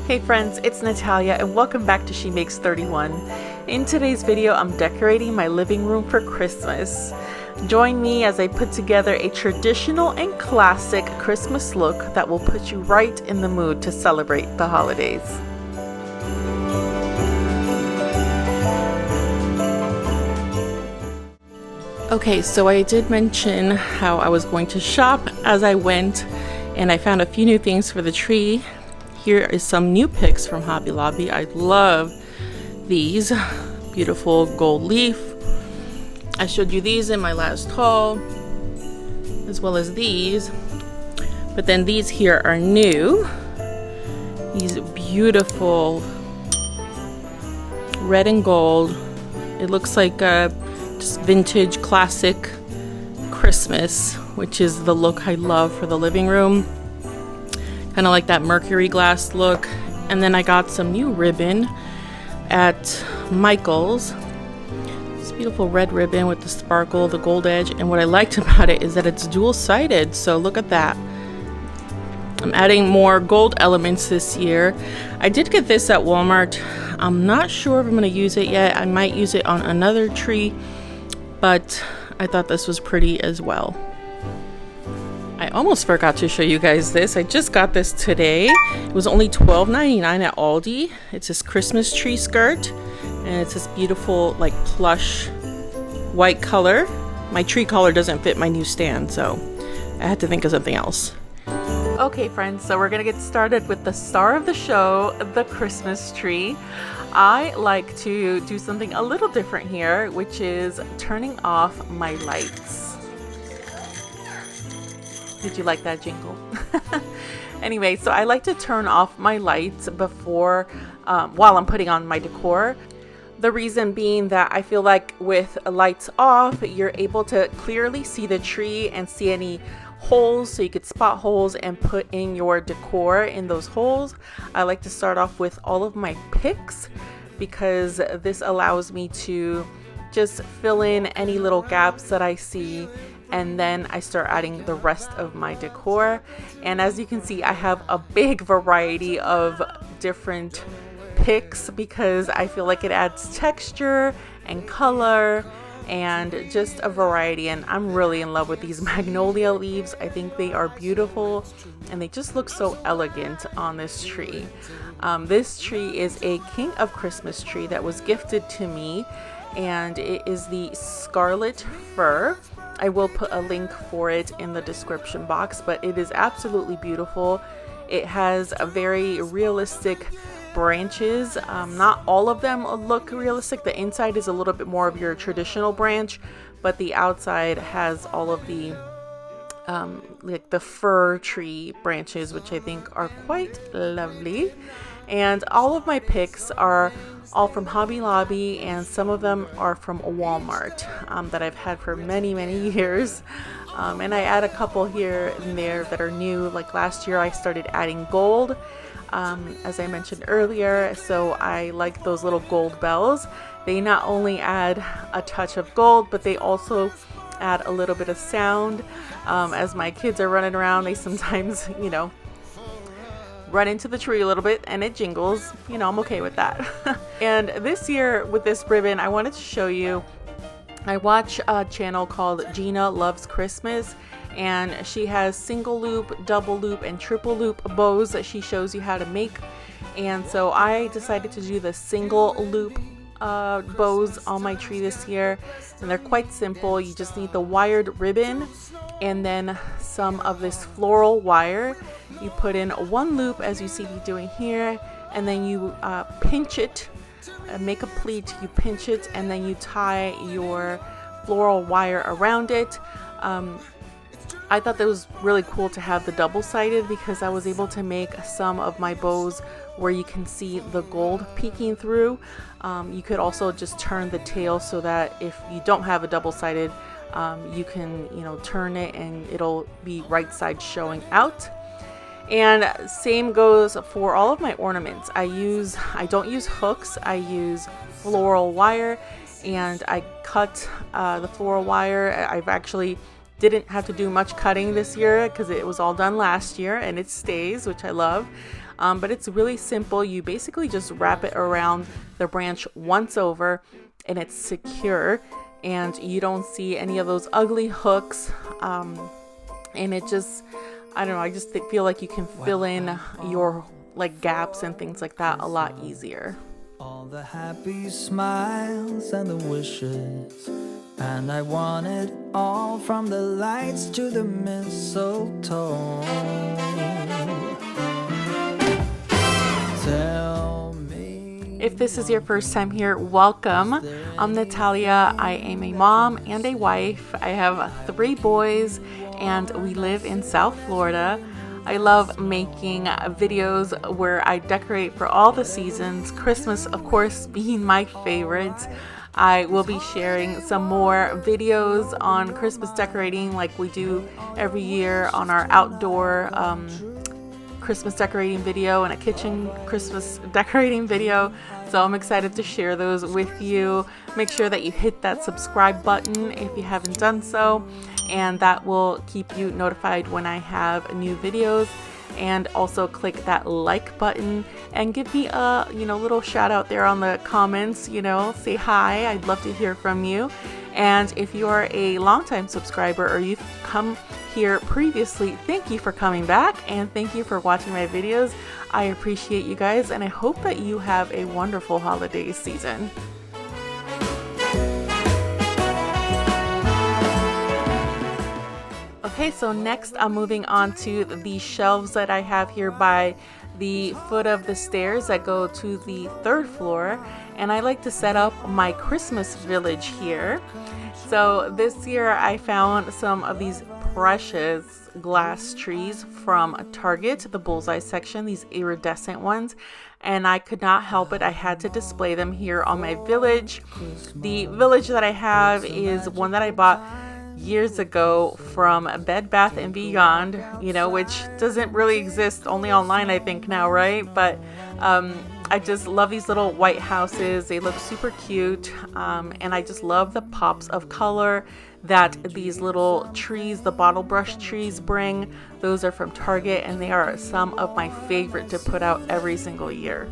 Hey friends, it's Natalia and welcome back to She Makes 31. In today's video, I'm decorating my living room for Christmas. Join me as I put together a traditional and classic Christmas look that will put you right in the mood to celebrate the holidays. Okay, so I did mention how I was going to shop as I went, and I found a few new things for the tree. Here is some new picks from Hobby Lobby. I love these beautiful gold leaf. I showed you these in my last haul, as well as these. But then these here are new. These beautiful red and gold. It looks like a just vintage classic Christmas, which is the look I love for the living room. Kind of like that mercury glass look. And then I got some new ribbon at Michael's. This beautiful red ribbon with the sparkle, the gold edge. And what I liked about it is that it's dual-sided. So look at that. I'm adding more gold elements this year. I did get this at Walmart. I'm not sure if I'm going to use it yet. I might use it on another tree, but I thought this was pretty as well. I almost forgot to show you guys this. I just got this today. It was only $12.99 at Aldi. It's this Christmas tree skirt, and it's this beautiful like plush white color. My tree collar doesn't fit my new stand, so I had to think of something else. Okay friends, so we're gonna get started with the star of the show, the Christmas tree. I like to do something a little different here, which is turning off my lights. Did you like that jingle? Anyway, so I like to turn off my lights before, while I'm putting on my decor. The reason being that I feel like with lights off, you're able to clearly see the tree and see any holes, so you could spot holes and put in your decor in those holes. I like to start off with all of my picks because this allows me to just fill in any little gaps that I see, and then I start adding the rest of my decor. And as you can see, I have a big variety of different picks because I feel like it adds texture and color and just a variety, and I'm really in love with these magnolia leaves. I think they are beautiful and they just look so elegant on this tree. This tree is a King of Christmas tree that was gifted to me, and it is the Scarlet fir. I will put a link for it in the description box, but it is absolutely beautiful. It has a very realistic branches. Not all of them look realistic. The inside is a little bit more of your traditional branch, but the outside has all of the like the fir tree branches, which I think are quite lovely. And all of my picks are all from Hobby Lobby, and some of them are from Walmart that I've had for many years. And I add a couple here and there that are new. Like last year I started adding gold, as I mentioned earlier, so I like those little gold bells. They not only add a touch of gold, but they also add a little bit of sound. As my kids are running around, they sometimes, you know, run into the tree a little bit and it jingles. You know, I'm okay with that. And this year with this ribbon, I wanted to show you, I watch a channel called Gina Loves Christmas, and she has single loop, double loop, and triple loop bows that she shows you how to make. And so I decided to do the single loop bows on my tree this year, and they're quite simple. You just need the wired ribbon and then some of this floral wire. You put in one loop as you see me doing here, and then you pinch it, make a pleat, you pinch it, and then you tie your floral wire around it. I thought that was really cool to have the double-sided because I was able to make some of my bows where you can see the gold peeking through. You could also just turn the tail so that if you don't have a double-sided, you can, you know, turn it and it'll be right side showing out. And same goes for all of my ornaments. I don't use hooks, I use floral wire, and I cut the floral wire. I've actually didn't have to do much cutting this year because it was all done last year and it stays, which I love. but it's really simple. You basically just wrap it around the branch once over, and it's secure, and you don't see any of those ugly hooks. And it just, I don't know, I just feel like you can fill in your like gaps and things like that a lot easier. All the happy smiles and the wishes, and I want it all, from the lights to the mistletoe. Tell me. If this is your first time here, welcome. I'm Natalia. I am a mom and a wife. I have 3 boys and we live in South Florida. I love making videos where I decorate for all the seasons, Christmas of course being my favorite. I will be sharing some more videos on Christmas decorating like we do every year on our outdoor Christmas decorating video and a kitchen Christmas decorating video. So I'm excited to share those with you. Make sure that you hit that subscribe button if you haven't done so, and that will keep you notified when I have new videos. And also click that like button and give me a little shout out there on the comments. Say hi. I'd love to hear from you. And if you are a longtime subscriber or you've come here previously, thank you for coming back and thank you for watching my videos. I appreciate you guys, and I hope that you have a wonderful holiday season. Okay, so next I'm moving on to the shelves that I have here by the foot of the stairs that go to the 3rd floor, and I like to set up my Christmas village here. So this year I found some of these precious glass trees from Target, the bullseye section, these iridescent ones, and I could not help it. I had to display them here on my village. The village that I have is one that I bought years ago from Bed Bath & Beyond, which doesn't really exist, only online I think now, right? But I just love these little white houses. They look super cute, and I just love the pops of color that these little trees, the bottle brush trees, bring. Those are from Target, and they are some of my favorite to put out every single year.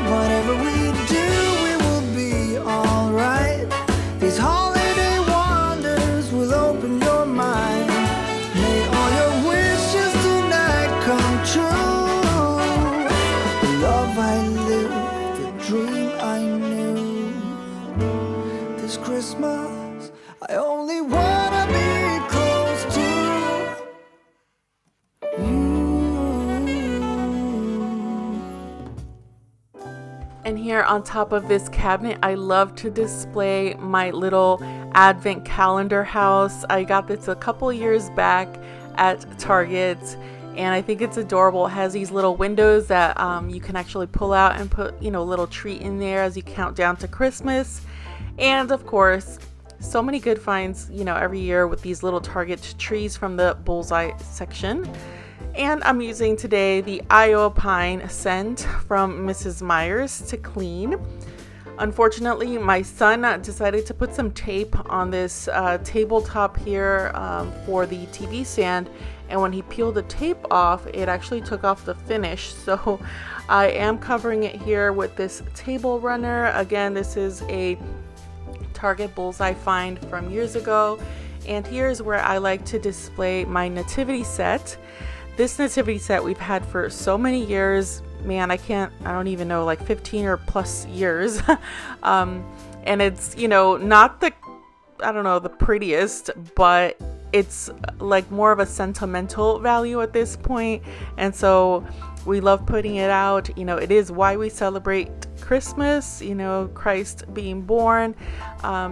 Whatever we do, we will be alright. These holiday wonders will open your mind. May all your wishes tonight come true. The love I live, the dream I knew. This Christmas, I only wanna be close to you. And here on top of this cabinet, I love to display my little advent calendar house. I got this a couple years back at Target, and I think it's adorable. It has these little windows that you can actually pull out and put, a little treat in there as you count down to Christmas. And of course, so many good finds, every year with these little Target trees from the bullseye section. And I'm using today the Iowa Pine scent from Mrs. Meyer's to clean. Unfortunately, my son decided to put some tape on this tabletop here for the TV stand, and when he peeled the tape off, it actually took off the finish. So I am covering it here with this table runner. Again, this is a Target bullseye find from years ago, and here's where I like to display my nativity set. This nativity set we've had for so many years, man, I don't even know, like 15 or plus years. And it's, not the prettiest, but it's like more of a sentimental value at this point. And so we love putting it out. It is why we celebrate Christmas, Christ being born.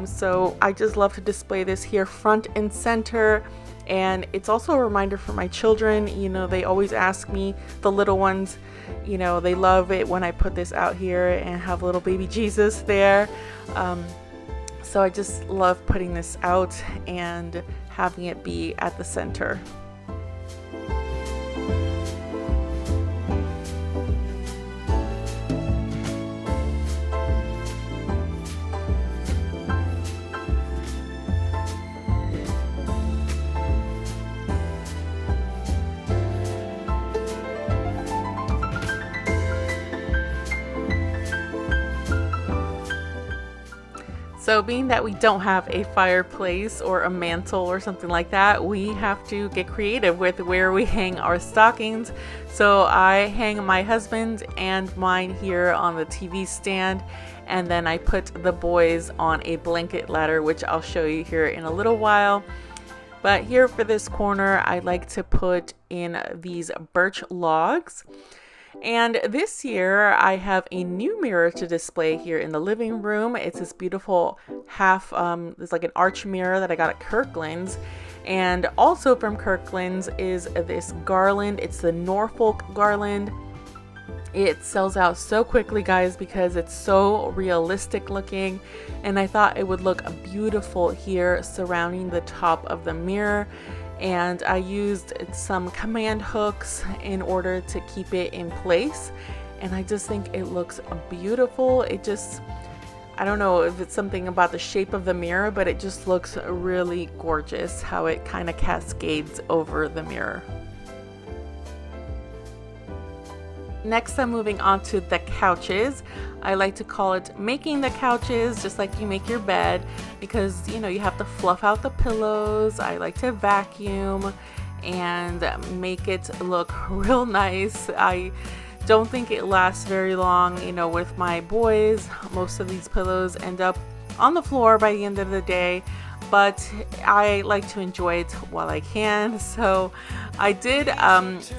So I just love to display this here front and center. And it's also a reminder for my children. They always ask me, the little ones, they love it when I put this out here and have little baby Jesus there. So I just love putting this out and having it be at the center. So being that we don't have a fireplace or a mantle or something like that, we have to get creative with where we hang our stockings. So I hang my husband and mine here on the TV stand, and then I put the boys on a blanket ladder, which I'll show you here in a little while. But here for this corner, I like to put in these birch logs. And this year I have a new mirror to display here in the living room. It's this beautiful it's like an arch mirror that I got at Kirkland's. And also from Kirkland's is this garland. It's the Norfolk garland. It sells out so quickly, guys, because it's so realistic looking, and I thought it would look beautiful here surrounding the top of the mirror. And I used some command hooks in order to keep it in place, and I just think it looks beautiful. I don't know if it's something about the shape of the mirror, but it just looks really gorgeous how it kind of cascades over the mirror. Next, I'm moving on to the couches. I like to call it making the couches, just like you make your bed, because you have to fluff out the pillows. I like to vacuum and make it look real nice. I don't think it lasts very long. With my boys, most of these pillows end up on the floor by the end of the day, but I like to enjoy it while I can. So I did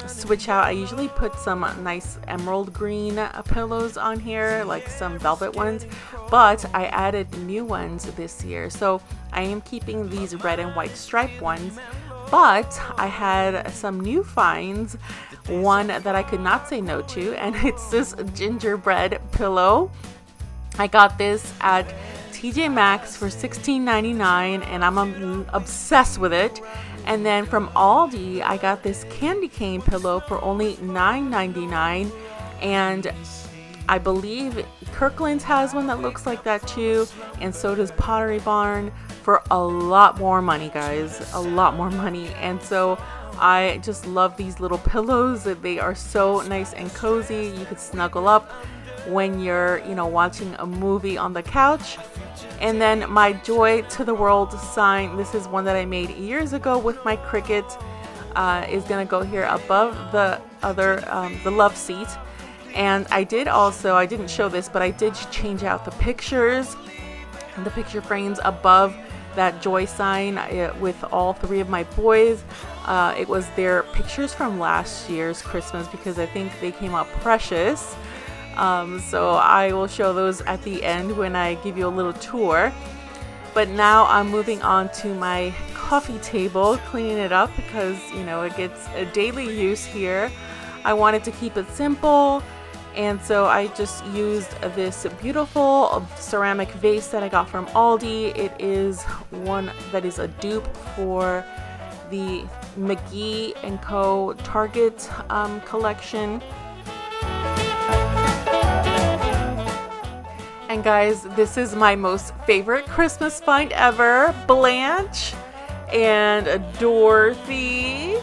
switch out. I usually put some nice emerald green pillows on here, like some velvet ones, but I added new ones this year. So I am keeping these red and white striped ones, but I had some new finds, one that I could not say no to, and it's this gingerbread pillow. I got this at TJ Maxx for $16.99, and I'm obsessed with it. And then from Aldi, I got this candy cane pillow for only $9.99, and I believe Kirkland's has one that looks like that too, and so does Pottery Barn, for a lot more money, guys, a lot more money. And so I just love these little pillows. They are so nice and cozy. You could snuggle up when you're watching a movie on the couch. And then my Joy to the World sign, this is one that I made years ago with my Cricut, is gonna go here above the love seat. And I didn't show this, but I did change out the pictures, the picture frames above that Joy sign with all three of my boys. It was their pictures from last year's Christmas, because I think they came out precious. So I will show those at the end when I give you a little tour. But now I'm moving on to my coffee table, cleaning it up, because it gets a daily use here. I wanted to keep it simple, and so I just used this beautiful ceramic vase that I got from Aldi. It is one that is a dupe for the McGee & Co. Target collection. And guys, this is my most favorite Christmas find ever. Blanche and Dorothy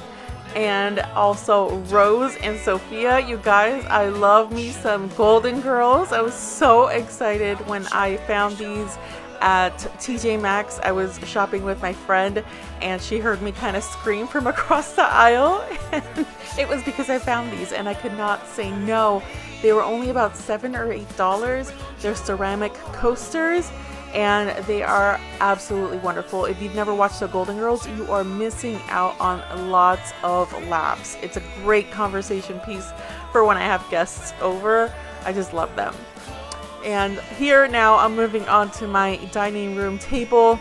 and also Rose and Sophia. You guys, I love me some Golden Girls. I was so excited when I found these at TJ Maxx. I was shopping with my friend, and she heard me kind of scream from across the aisle, and it was because I found these and I could not say no. They were only about $7 or $8. They're ceramic coasters, and they are absolutely wonderful. If you've never watched the Golden Girls, you are missing out on lots of laughs. It's a great conversation piece for when I have guests over. I just love them. And here now I'm moving on to my dining room table.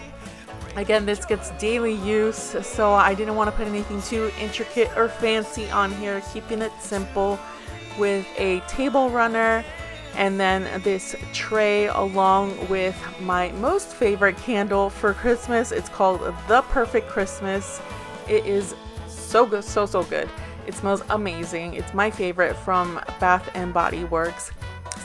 Again, this gets daily use, so I didn't want to put anything too intricate or fancy on here, keeping it simple with a table runner, and then this tray along with my most favorite candle for Christmas. It's called The Perfect Christmas. It is so good, so good. It smells amazing. It's my favorite from Bath and Body Works.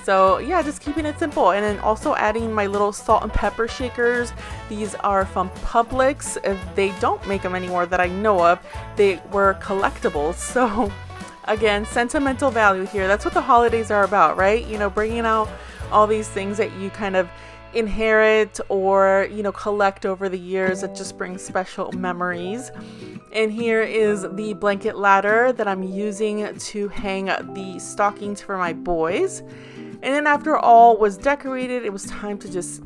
So yeah, just keeping it simple. And then also adding my little salt and pepper shakers. These are from Publix. They don't make them anymore that I know of. They were collectibles. So again, sentimental value here. That's what the holidays are about, right? Bringing out all these things that you kind of inherit or, you know, collect over the years. It just brings special memories. And here is the blanket ladder that I'm using to hang the stockings for my boys. And then after all was decorated, it was time to just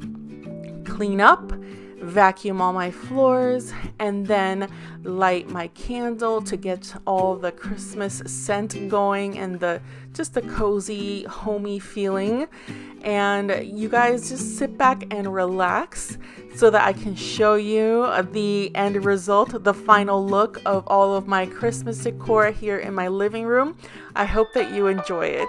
clean up, vacuum all my floors, and then light my candle to get all the Christmas scent going and just the cozy, homey feeling. And you guys just sit back and relax so that I can show you the end result, the final look of all of my Christmas decor here in my living room. I hope that you enjoy it.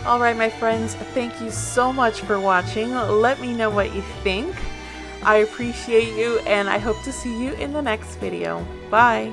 Alright my friends, thank you so much for watching. Let me know what you think. I appreciate you and I hope to see you in the next video. Bye!